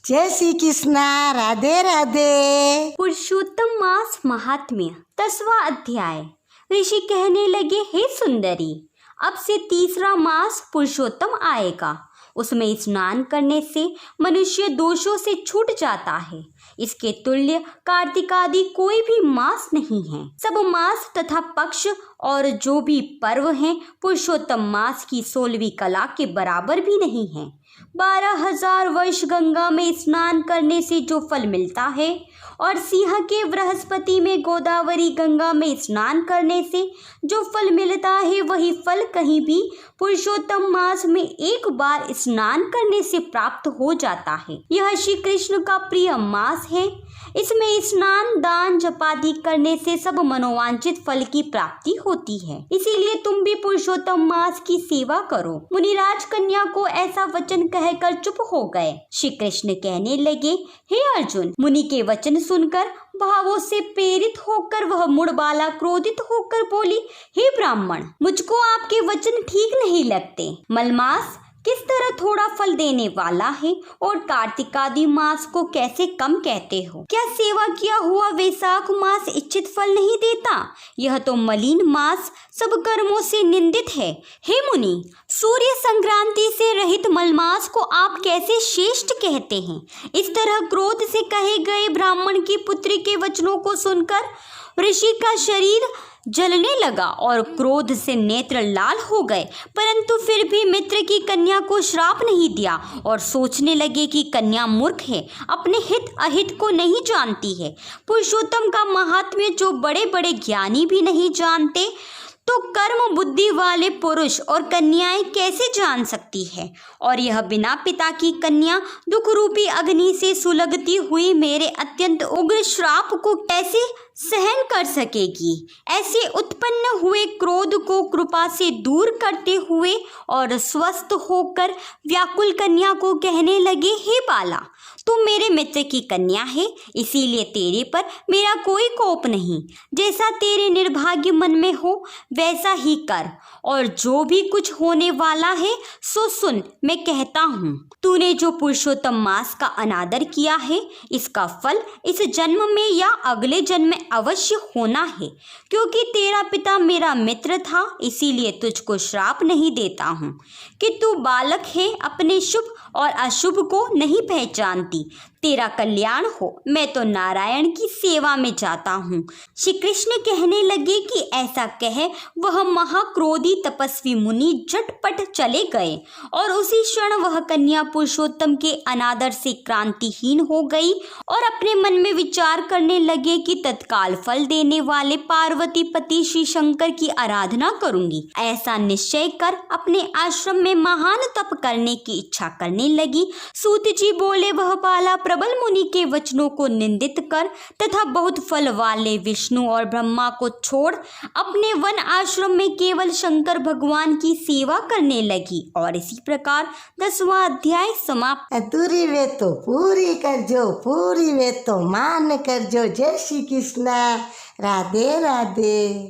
जय श्री कृष्णा। राधे राधे। पुरुषोत्तम मास महात्म्य 10वां अध्याय। ऋषि कहने लगे, हे सुंदरी, अब से तीसरा मास पुरुषोत्तम आएगा। उसमें स्नान करने से मनुष्य दोषों से छूट जाता है। इसके तुल्य कार्तिक आदि कोई भी मास नहीं है। सब मास तथा पक्ष और जो भी पर्व हैं पुरुषोत्तम मास की 16वीं कला के बराबर भी नहीं है। 12,000 वर्ष गंगा में स्नान करने से जो फल मिलता है और सिंह के बृहस्पति में गोदावरी गंगा में स्नान करने से जो फल मिलता है, वही फल कहीं भी पुरुषोत्तम मास में एक बार स्नान करने से प्राप्त हो जाता है। यह श्री कृष्ण का प्रिय मास है। इसमें स्नान, दान, जपादि करने से सब मनोवांछित फल की प्राप्ति होती है। इसीलिए तुम भी पुरुषोत्तम मास की सेवा करो। मुनिराज कन्या को ऐसा वचन कहकर चुप हो गए। श्री कृष्ण कहने लगे, हे अर्जुन, मुनि के वचन सुनकर भावों से प्रेरित होकर वह मुड़बाला क्रोधित होकर बोली, हे ब्राह्मण, मुझको आपके वचन ठीक नहीं लगते। मलमास किस तरह थोड़ा फल देने वाला है और कार्तिक आदि मास को कैसे कम कहते हो? क्या सेवा किया हुआ वैशाख मास इच्छित फल नहीं देता? यह तो मलिन मास सब कर्मों से निंदित है। हे मुनि, सूर्य संक्रांति से रहित मलमास को आप कैसे श्रेष्ठ कहते हैं? इस तरह क्रोध से कहे गए ब्राह्मण की पुत्री के वचनों को सुनकर ऋषि का शरीर जलने लगा और क्रोध से नेत्र लाल हो गए, परंतु फिर भी मित्र की कन्या को श्राप नहीं दिया और सोचने लगे कि कन्या मूर्ख है, अपने हित अहित को नहीं जानती है। पुरुषोत्तम का महात्म्य जो बड़े बड़े ज्ञानी भी नहीं जानते, तो कर्म बुद्धि वाले पुरुष और कन्याएं कैसे जान सकती है? और यह बिना पिता की कन्या दुख रूपी अग्नि से सुलगती हुई मेरे अत्यंत उग्र श्राप को कैसे सहन कर सकेगी? ऐसे उत्पन्न हुए क्रोध को कृपा से दूर करते हुए और स्वस्थ होकर व्याकुल कन्या को कहने लगे, हे बाला, तू मेरे मित्र की कन्या है, इसीलिए तेरे पर मेरा कोई कोप नहीं। जैसा तेरे निर्भाग्य मन में हो वैसा ही कर, और जो भी कुछ होने वाला है सो सुन। मैं कहता हूँ, तूने जो पुरुषोत्तम मास का अनादर किया है, इसका फल इस जन्म में या अगले जन्म में अवश्य होना है। क्योंकि तेरा पिता मेरा मित्र था, इसीलिए तुझको श्राप नहीं देता हूँ कि तू बालक है, अपने शुभ और अशुभ को नहीं पहचानती। तेरा कल्याण हो, मैं तो नारायण की सेवा में जाता हूँ। श्री कृष्ण कहने लगे कि ऐसा कह वह महाक्रोधी तपस्वी मुनि झटपट चले गए और उसी क्षण वह कन्या पुरुषोत्तम के अनादर से क्रांतिहीन हो गई और अपने मन में विचार करने लगे कि तत्काल फल देने वाले पार्वती पति श्री शंकर की आराधना करूंगी। ऐसा निश्चय कर अपने आश्रम में महान तप करने की इच्छा करने लगी। सूत जी बोले, वह बाला प्रबल मुनि के वचनों को निंदित कर तथा बहुत फल वाले विष्णु और ब्रह्मा को छोड़ अपने वन आश्रम में केवल शंकर भगवान की सेवा करने लगी। और इसी प्रकार 10वां अध्याय समाप्त। अधूरी वे तो पूरी कर जो, पूरी वे तो मान कर जो। जय श्री कृष्णा। राधे राधे।